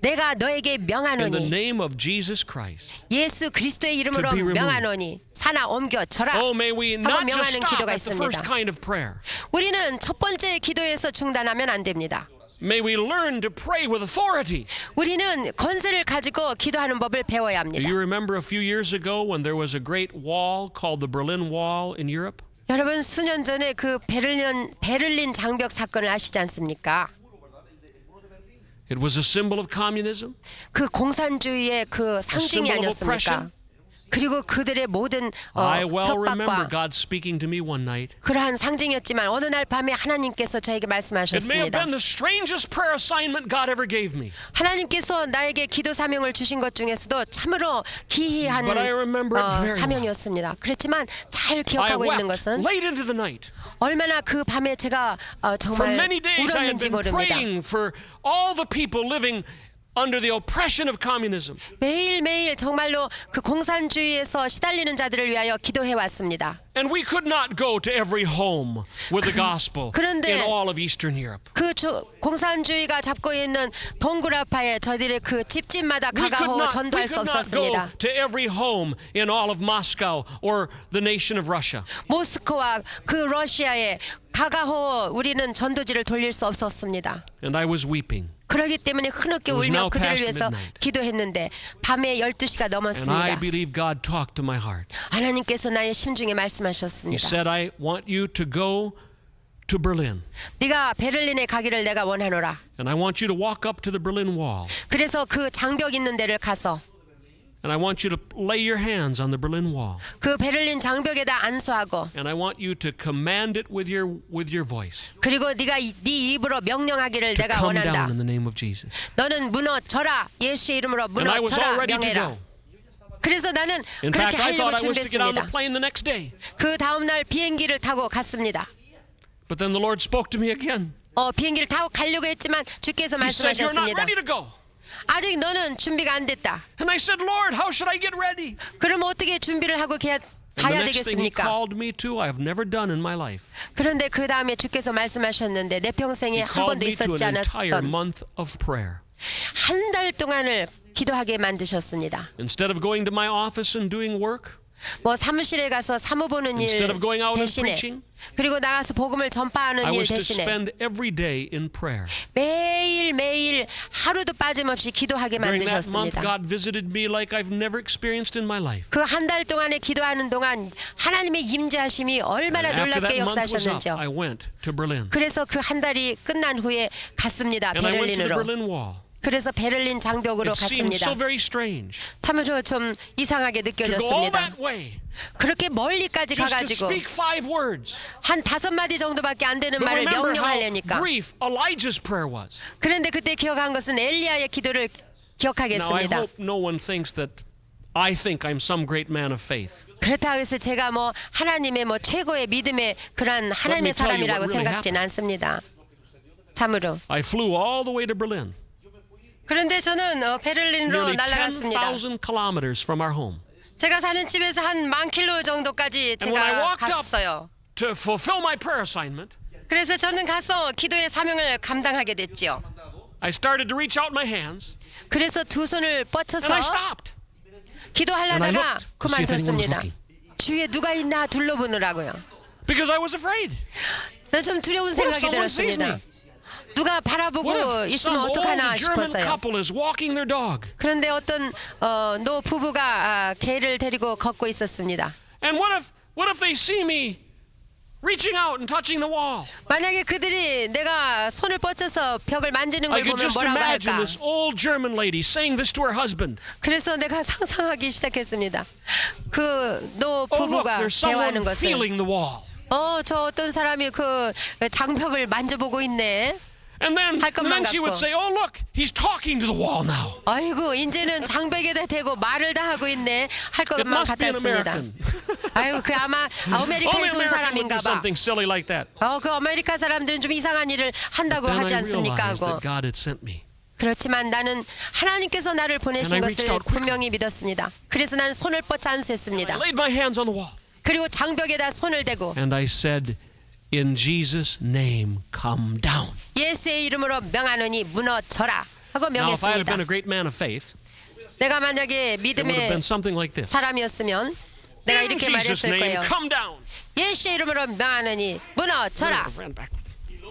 내가 너에게 in the 명하노니 name of Jesus Christ." 예수 그리스도의 이름으로 to be removed. 명하노니 산아 옮겨 절하 Oh, may we 하고 not just 명하는 stop 기도가 at the first 있습니다. kind of prayer. 우리는 첫 번째 기도에서 중단하면 안 됩니다. May we learn to pray with authority. 우리는 권세를 가지고 기도하는 법을 배워야 Do 합니다. you remember a few years ago when there was a great wall called the Berlin Wall in Europe? 여러분 수년 전에 그 베를린 장벽 사건을 아시지 않습니까? It was a symbol of communism. 그 공산주의의 그 상징이 symbol of 아니었습니까? oppression. 그리고 그들의 모든 I well remember 협박과 God speaking to me one night. 그러한 상징이었지만 어느 날 밤에 하나님께서 저에게 It may have 말씀하셨습니다. been the strangest prayer assignment God ever gave me. 하나님께서 나에게 기도 사명을 주신 것 중에서도 참으로 기이한 But I remember it very well. 사명이었습니다. 그렇지만 잘 I 기억하고 있는 wept 것은 late into the night. 얼마나 그 밤에 제가 For 정말 many days I had 울었는지 been 모릅니다. praying for all the people living under the oppression of communism. 매일매일 정말로 그 공산주의에서 시달리는 자들을 위하여 기도해 왔습니다. And we could not go to every home with the gospel 그런데 in all of Eastern Europe. 그 공산주의가 잡고 있는 동굴아파에 저희들의 그 집집마다 We could 가가호 not 전도할 수 go 없었습니다. to every home in all of Moscow or the nation of Russia. 모스크와 그 러시아에 가가호 우리는 전도지를 돌릴 수 없었습니다. And I was weeping. 그러기 때문에 흐느껴 It was 울며 now 그들을 past 위해서 midnight. 기도했는데 밤에 12시가 And I 넘었습니다. believe God talked to my heart. 하나님께서 나의 심중에 He 말씀하셨습니다. said, I want you to go to Berlin. 네가 베를린에 가기를 내가 원하노라. And I want you to walk up to the Berlin Wall. 그래서 그 장벽 있는 데를 가서 And I want you to lay your hands on the Berlin Wall. 그 베를린 장벽에다 안수하고 And I want you to command it with your voice. 그리고 네가 네 입으로 명령하기를 To 내가 come down 원한다. in the name of Jesus. 너는 무너져라. 예수의 이름으로 And I was all 무너져라 ready to 명해라. go. 그래서 나는 In 그렇게 fact, I 하려고 thought I was to get on the 준비했습니다. plane the next day. 그 다음 날 비행기를 타고 갔습니다. But then the Lord spoke to me again. 비행기를 타고 가려고 했지만 주께서 He said, You're not 말씀하셨습니다. ready to go. 아직 너는 준비가 안 됐다. And I said, Lord, how should I get ready? 그럼 어떻게 준비를 하고 And the 가야 next thing He 되겠습니까? called me to, I have never done in my life. 그런데 그 다음에 주께서 말씀하셨는데 내 평생에 He 한 called 번도 me to 있었지 an entire 않았던 month of prayer. 한 달 동안을 기도하게 만드셨습니다. Instead of going to my office and doing work, 뭐 사무실에 가서 사무 보는 일 Instead of going out and 대신에 preaching, 그리고 나가서 복음을 전파하는 I 일 was to 대신에 spend every day in prayer. 매일매일 하루도 빠짐없이 기도하게 During that month, 만드셨습니다. God visited me like I've never experienced in my life. 그 한 달 동안에 기도하는 동안 하나님의 임재하심이 얼마나 And after 놀랍게 that month was up, 역사하셨는지요. I went to Berlin. 그래서 그 한 달이 끝난 후에 갔습니다. And I went to the 베를린으로. Berlin Wall. 그래서 베를린 장벽으로 It seemed 갔습니다. so very strange 참으로 좀 이상하게 to go all 느껴졌습니다. that way 그렇게 멀리까지 just to 가가지고 speak 5 words. 한 5마디 정도밖에 안 되는 But 말을 remember how 명령하려니까. brief Elijah's prayer was. 그런데 그때 기억한 것은 엘리야의 기도를 Now I 기억하겠습니다. hope no one thinks that I think I'm some great man of faith. 그렇다고 해서 제가 뭐 하나님의 뭐 최고의 믿음의 그런 하나님의 tell you 사람이라고 what really 생각지는 않습니다. 참으로. I flew all the way to Berlin, 그런데 저는 베를린으로 nearly 날아갔습니다. 10,000 kilometers from our home, 제가 사는 집에서 한 10,000km 정도까지 And when I 제가 walked up- 갔어요. to fulfill my prayer assignment. 그래서 저는 가서 기도의 사명을 감당하게 됐지요. I started to reach out my hands, 그래서 두 손을 and 뻗쳐서 I stopped. 기도하려다가 And I looked to see if anyone was 그만뒀습니다. looking. 주위에 누가 있나 둘러보느라고요. Because I was afraid. 난 좀 두려운 What if 생각이 someone sees me? 들었습니다. 누가 바라보고 What if 있으면 some old 어떡하나 German 싶었어요. couple is walking their dog? 그런데 어떤 노 부부가 개를 데리고 걷고 있었습니다. And what if they see me reaching out and touching the wall? 만약에 그들이 내가 손을 뻗쳐서 벽을 만지는 I 걸 could 보면 just 뭐라고 imagine 할까? this old German lady saying this to her husband. 그래서 내가 상상하기 시작했습니다. 그 노 Oh, look, 부부가 there's someone 대화하는 것을. feeling the wall. 저 어떤 사람이 그 장벽을 만져보고 있네. And then she would 같고. say, oh, look, he's talking to the wall now. 아이고 이제는 장벽에다 대고 말을 다 하고 있네 할 It 것만 must be an 같았습니다. American. 아이고 그 아마 Only 아메리카에서 온 American would do 사람인가 봐. something silly like that. 그 아메리카 사람들은 좀 이상한 일을 한다고 Then 하지 I 않습니까 realized 하고. that God had sent me. 그렇지만 나는 하나님께서 나를 보내신 And I reached 것을 out quickly. 분명히 믿었습니다. 그래서 나는 손을 뻗쳐 안수했습니다. I laid my hands on the wall. 그리고 장벽에다 손을 대고 And I said, in Jesus' name, come down. 예수의 이름으로 명하노니 무너져라 하고 Now, if I had 명했습니다. been a great man of faith, 내가 만약에 it would have 믿음의 been something like this. 사람이었으면 내가 In 이렇게 Jesus' 말했을 name, 거예요. come down. 예수의 이름으로 명하노니 무너져라. Ran back.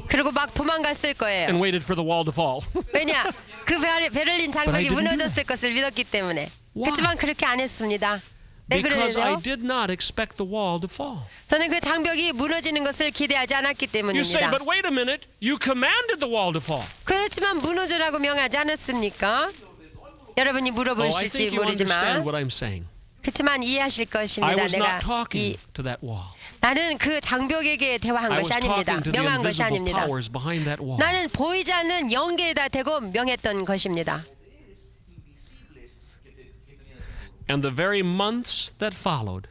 그리고 막 도망갔을 거예요. and waited for the wall to fall. 왜냐? 그 베를린 But I 장벽이 didn't do 무너졌을 것을 믿었기 때문에. Why? 그렇지만 그렇게 안 했습니다. 왜 Because I 그러냐요? did not expect the wall to fall. 저는 그 장벽이 무너지는 것을 기대하지 않았기 You say, 때문입니다. but wait a minute, you commanded the wall to fall. 그렇지만 무너지라고 명하지 않았습니까? 여러분이 Oh, I 물어보실지 think you understand 모르지만 what I'm saying. 그렇지만 이해하실 I 것입니다. was 내가 not talking to that wall. 나는 그 장벽에게 대화한 I was 것이 아닙니다. talking to the 명한 것이 invisible 아닙니다. powers behind that wall. 나는 보이지 않는 영계에다 대고 명했던 것입니다. And the very months that followed,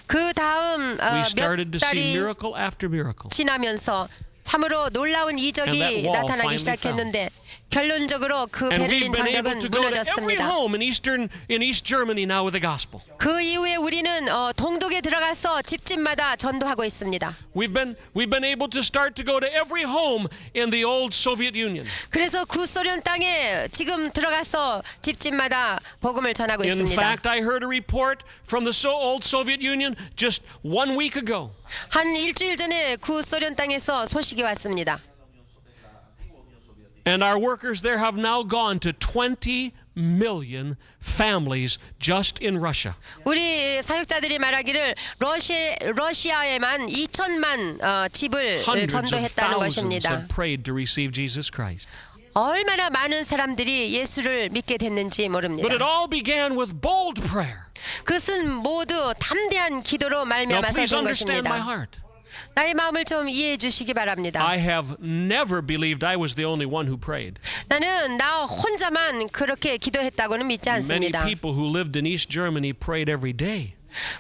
그 다음 we 몇 started to see 달이 miracle after miracle. 지나면서 참으로 놀라운 And that 이적이 wall 나타나기 finally 시작했는데 결론적으로 그 And we've 베를린 been able 장벽은 to go to every 무너졌습니다. home in East Germany now with the gospel. 그 이후에 우리는 동독에 들어가서 집집마다 전도하고 있습니다. We've been able to start to go to every home in the old Soviet Union. 그래서 구소련 땅에 지금 들어가서 집집마다 복음을 전하고 In 있습니다. fact, I heard a report from the old Soviet Union just 1 week ago. 한 일주일 전에 구소련 땅에서 소식이 왔습니다. And our workers there have now gone to 20 million families just in Russia. 우리 사역자들이 말하기를 러시아에만 2천만 집을 Hundreds of 전도했다는 thousands 것입니다. have prayed to receive Jesus Christ. 얼마나 많은 사람들이 예수를 믿게 됐는지 모릅니다. But it all began with bold prayer. 그것은 모두 담대한 기도로 Now 말미암아서 please 된 understand my 것입니다. heart. 나의 마음을 좀 이해해 주시기 바랍니다. I have never believed I was the only one who prayed. 나는 나 혼자만 그렇게 기도했다고는 믿지 Many 않습니다. people who lived in East Germany prayed every day.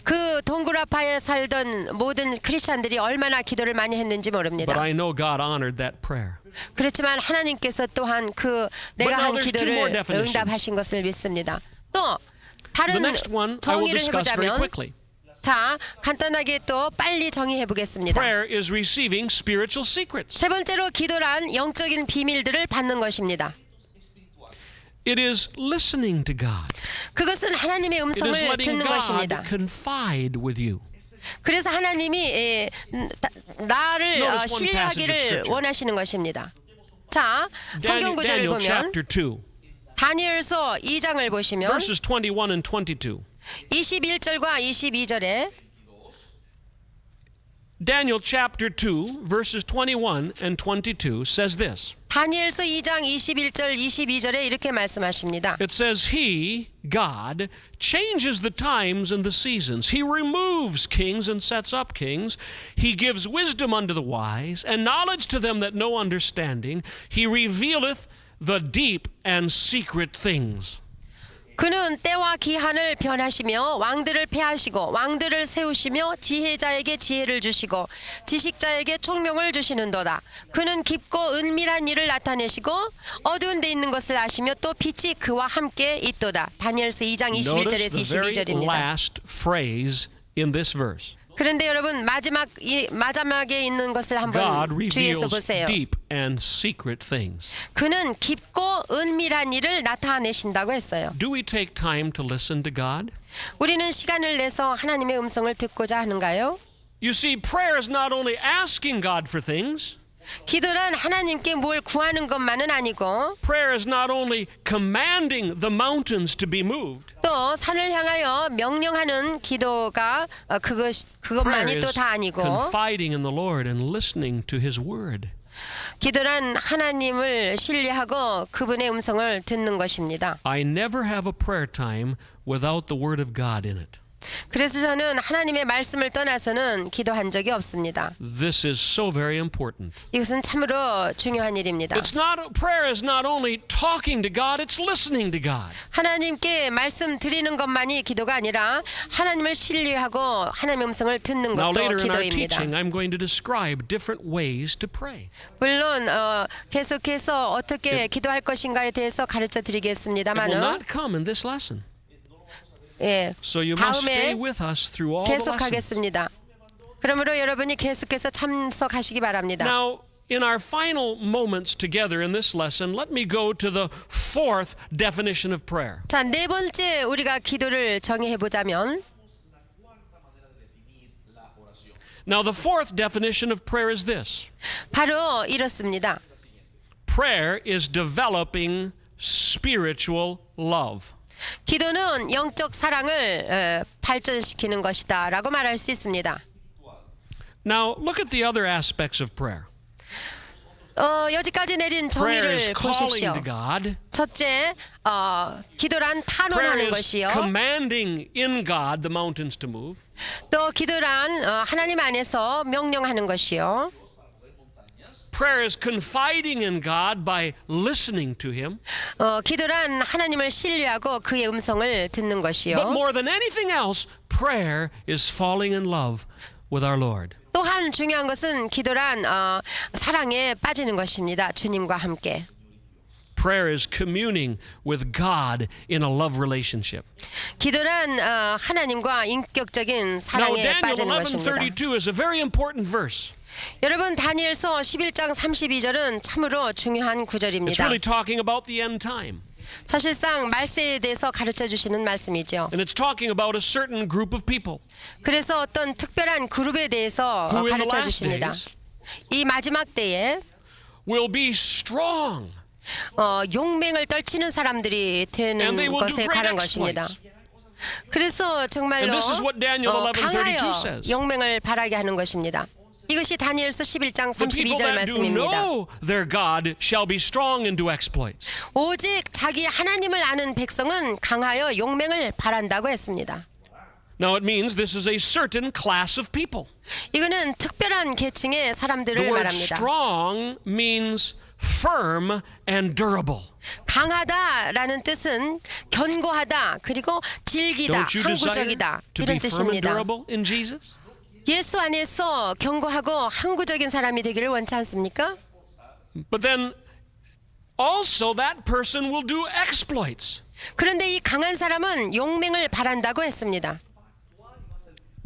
그 동굴아파에 살던 모든 크리스찬들이 얼마나 기도를 많이 했는지 But 모릅니다. I know God honored that prayer. 그렇지만 하나님께서 또한 그 내가 now 한 there's two more 기도를 definitions. 응답하신 것을 믿습니다. 또 The 다른 next one I will 정의를 discuss very 해보자면 quickly. 자 간단하게 또 빨리 정의해 보겠습니다. Prayer is receiving spiritual secrets. 세 번째로 기도란 영적인 비밀들을 받는 것입니다. It is listening to God. 그것은 하나님의 It is 음성을 letting 듣는 God 것입니다. confide with you. 그래서 하나님이 나를 Notice one passage of 신뢰하기를 scripture. 원하시는 것입니다. 자, 성경 구절을 Daniel 보면 chapter 2, 다니엘서 2장을 보시면 verses 21 and 22. 21절과 22절에 Daniel chapter 2, verses 21 and 22 says this. 다니엘서 2장 21절 22절에 이렇게 말씀하십니다. It says, He, God, changes the times and the seasons. He removes kings and sets up kings. He gives wisdom unto the wise, and knowledge to them that know understanding. He revealeth the deep and secret things. 그는 때와 기한을 변하시며 왕들을 폐하시고 왕들을 세우시며 지혜자에게 지혜를 주시고 지식자에게 총명을 주시는도다. 그는 깊고 은밀한 일을 나타내시고 어두운 데 있는 것을 아시며 또 빛이 그와 함께 있도다. 다니엘서 2장 21절에서 Notice the very 22절입니다. last phrase in this verse. 그런데 여러분 마지막에 있는 것을 God 한번 주의해서 reveals 보세요. deep and secret things. 그는 깊고 은밀한 일을 나타내신다고 했어요. Do we take time to listen to God? 우리는 시간을 내서 하나님의 음성을 듣고자 하는가요? You see, prayer is not only asking God for things. 기도란 하나님께 뭘 구하는 것만은 아니고 Prayer is not only commanding the mountains to be moved. 또 산을 향하여 명령하는 기도가 Prayer 그것만이 또 is 다 아니고 confiding in the Lord and listening to His word. 기도란 하나님을 신뢰하고 그분의 음성을 듣는 것입니다. I never have a prayer time without the word of God in it. 그래서 저는 하나님의 말씀을 떠나서는 기도한 적이 없습니다. This is so very important. 이것은 참으로 중요한 일입니다. Prayer is not only talking to God, it's listening to God. 하나님께 말씀 드리는 것만이 기도가 아니라 하나님을 신뢰하고 하나님의 음성을 듣는 Now 것도 later in our 기도입니다. teaching, I'm going to describe different ways to pray. 물론 계속해서 어떻게 기도할 것인가에 대해서 가르쳐 It will 드리겠습니다만은 not come in this lesson. 예, So you must stay 다음에 with us through all the lessons. 계속하겠습니다. 그러므로 여러분이 계속해서 참석하시기 바랍니다. Now, in our final moments together in this lesson, let me go to the fourth definition of prayer. 자, 네 번째 우리가 기도를 정의해 보자면 Now, the fourth definition of prayer is this. 바로 이렇습니다. Prayer is developing spiritual love. 기도는 영적 사랑을 발전시키는 것이다 라고 말할 수 있습니다. Now, look at the other aspects of prayer. 여기까지 내린 Prayer is 정의를 calling 보십시오. to God. 첫째, 기도란 Prayer 탄원하는 is 것이요. commanding in God the mountains to move. 또 기도란 하나님 안에서 명령하는 것이요. Prayer is confiding in God by listening to Him. 기도란 하나님을 신뢰하고 그의 음성을 듣는 But 것이요. more than anything else, prayer is falling in love with our Lord. 또한 중요한 것은 기도란 사랑에 빠지는 것입니다. 주님과 함께. Prayer is communing with God in a love relationship. 기도란 하나님과 인격적인 Now, 사랑에 Daniel 빠지는 것입니다. 11:32 is a very important verse. 여러분 다니엘서 11장 32절은 참으로 중요한 It's 구절입니다. really talking about the end time. 사실상 말세에 대해서 가르쳐 주시는 말씀이죠. And it's talking about a certain group of people 그래서 어떤 특별한 그룹에 대해서 who in the 가르쳐 last 주십니다. days 이 마지막 때에 will be strong 용맹을 떨치는 사람들이 and 되는 they will do 것에 great 관한 것입니다. exploits. 그래서 정말로 And this is what Daniel 11:32 강하여 says. 용맹을 발하게 하는 것입니다. 이것이 다니엘서 11장 The people 32절 that do 말씀입니다. know their God shall be strong and do exploits. 오직 자기 하나님을 아는 백성은 강하여 용맹을 발한다고 했습니다. Now it means this is a certain class of people. 이거는 특별한 계층의 The 사람들을 word 말합니다. strong means firm and durable. 강하다라는 뜻은 견고하다 그리고 질기다, Don't you desire 항구적이다 to 이런 be firm and 뜻입니다. durable in Jesus? 예수 안에서 견고하고 항구적인 사람이 되기를 원치 않습니까? But then also that person will do exploits. 그런데 이 강한 사람은 용맹을 발한다고 했습니다.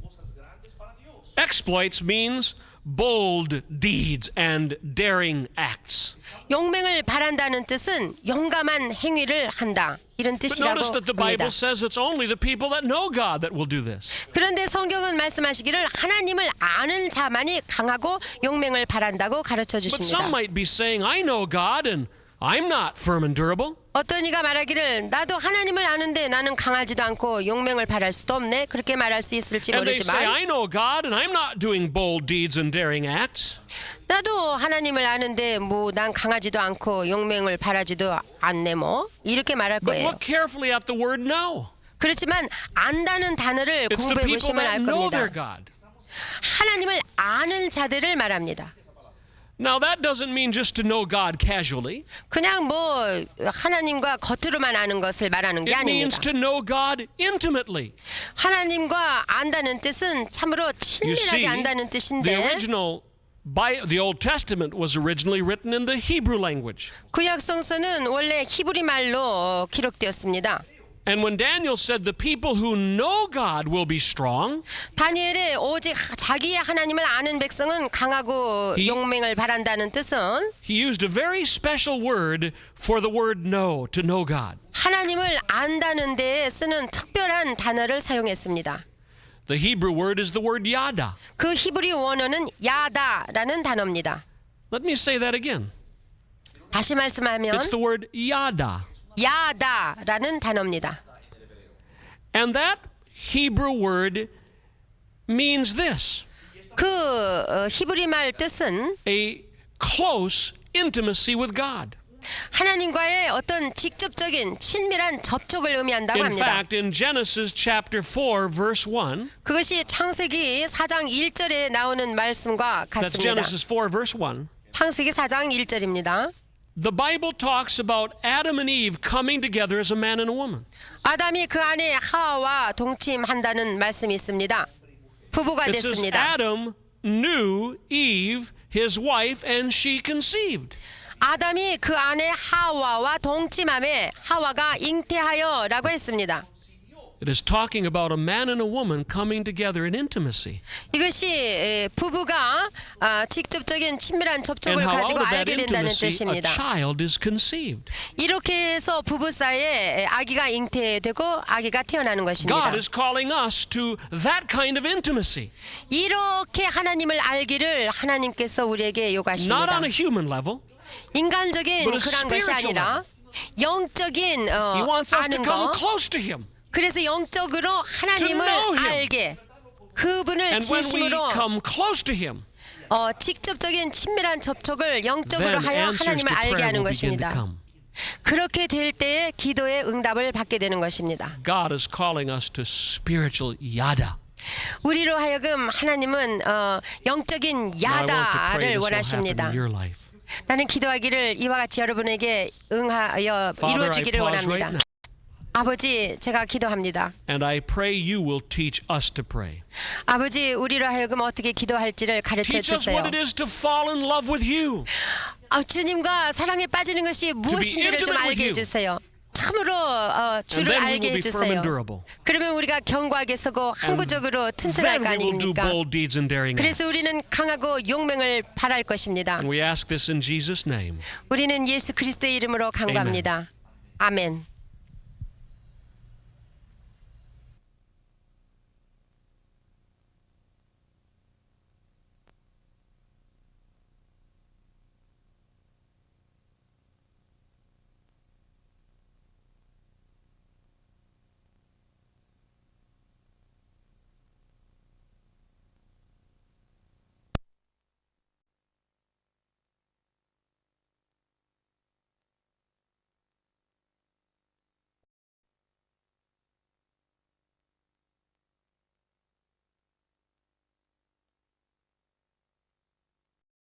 Cosas grandes para Dios. Exploits means bold deeds and daring acts. 용맹을 발한다는 뜻은 용감한 행위를 한다 이런 But 뜻이라고 notice that the 합니다. Bible says it's only the people that know God that will do this. 그런데 성경은 말씀하시기를 하나님을 아는 자만이 강하고 용맹을 발한다고 가르쳐 But 주십니다. some might be saying, I know God and I'm not firm and durable. 어떤 이가 말하기를 나도 하나님을 아는데 나는 강하지도 않고 용맹을 발할 수도 없네 그렇게 말할 수 있을지 And they say, 모르지만 I know God and I'm not doing bold deeds and daring acts. 나도 하나님을 아는데 뭐 난 강하지도 않고 용맹을 발하지도 않네 뭐 이렇게 말할 But 거예요. look carefully at the word know. 그렇지만 안다는 단어를 It's the 공부해 people 보시면 that 알 know 겁니다. their God. 하나님을 아는 자들을 말합니다. Now that doesn't mean just to know God casually. 그냥 뭐 하나님과 겉으로만 아는 것을 말하는 게 It means 아닙니다. to know God intimately. 하나님과 안다는 뜻은 참으로 You see, 친밀하게 안다는 the 뜻인데 original the Old Testament was originally written in the Hebrew language. 구약 성서는 원래 히브리 말로 기록되었습니다. And when Daniel said the people who know God will be strong, 다니엘의 오직 자기의 하나님을 아는 백성은 강하고 용맹을 발한다는 뜻은 he used a very special word for the word know, to know God. 하나님을 안다는 데에 쓰는 특별한 단어를 사용했습니다. The Hebrew word is the word yada. 그 히브리 원어는 야다라는 단어입니다. Let me say that again. 다시 말씀하면 It's the word yada. 야다라는 단어입니다. And that Hebrew word means this, 그 히브리 말 뜻은 a close intimacy with God. 하나님과의 어떤 직접적인 친밀한 접촉을 의미한다고 In 합니다. fact, in Genesis chapter 4, verse 1, 그것이 창세기 4장 1절에 나오는 말씀과 that's 같습니다. Genesis 4, verse 1, 창세기 4장 1절입니다. the Bible talks about Adam and Eve coming together as a man and a woman. 아담이 그 안에 하와와 동침한다는 말씀이 있습니다. 부부가 It says 됐습니다. Adam knew Eve, his wife, and she conceived. 아담이 그 안에 하와와 동침함에 하와가 잉태하여라고 했습니다. It is talking about a man and a woman coming together in intimacy. 이것이 부부가 직접적인 친밀한 And 접촉을 how out 가지고 of that 알게 된다는 intimacy a 뜻입니다. child is conceived. 이렇게 해서 부부 사이에 아기가 잉태되고 아기가 태어나는 것입니다. God is calling us to that kind of intimacy. 이렇게 하나님을 알기를 하나님께서 우리에게 Not 요구하십니다. on a human level. 인간적인 but a 그런 것이 spiritual 아니라 영적인 He wants us to 아는 come 거. close to Him. 그래서 영적으로 하나님을 To know him. 알게 그분을 And when we 진심으로 come close to Him, 직접적인 친밀한 접촉을 영적으로 then 하여 answers 하나님을 to 알게 prayer 하는 will begin to 것입니다. come. 그렇게 될 때에 기도의 응답을 받게 되는 것입니다. God is calling us to spiritual yada. 우리로 하여금 하나님은 영적인 And I want to pray 야다를 this will happen 원하십니다. in your life. 나는 기도하기를 이와 같이 여러분에게 응하여 Father, I 이루어지기를 pause right 원합니다. now. 아버지, 제가 기도합니다. And I pray you will teach us to pray. 아버지, 우리로 하여금 어떻게 기도할지를 가르쳐 Teach us 주세요. what it is to fall in love with you. 주님과 사랑에 빠지는 것이 무엇인지를 좀 intimate with 알게 you. 해주세요. 참으로 And 주를 then we 알게 will be firm and 해주세요. durable. 그러면 우리가 견고하게 서고 항구적으로 튼튼할 Then 거 we will do 아닙니까? bold deeds and daring acts. 그래서 우리는 강하고 용맹을 바랄 것입니다. And we ask this in Jesus' name. 우리는 예수 그리스도의 이름으로 간구합니다. 아멘.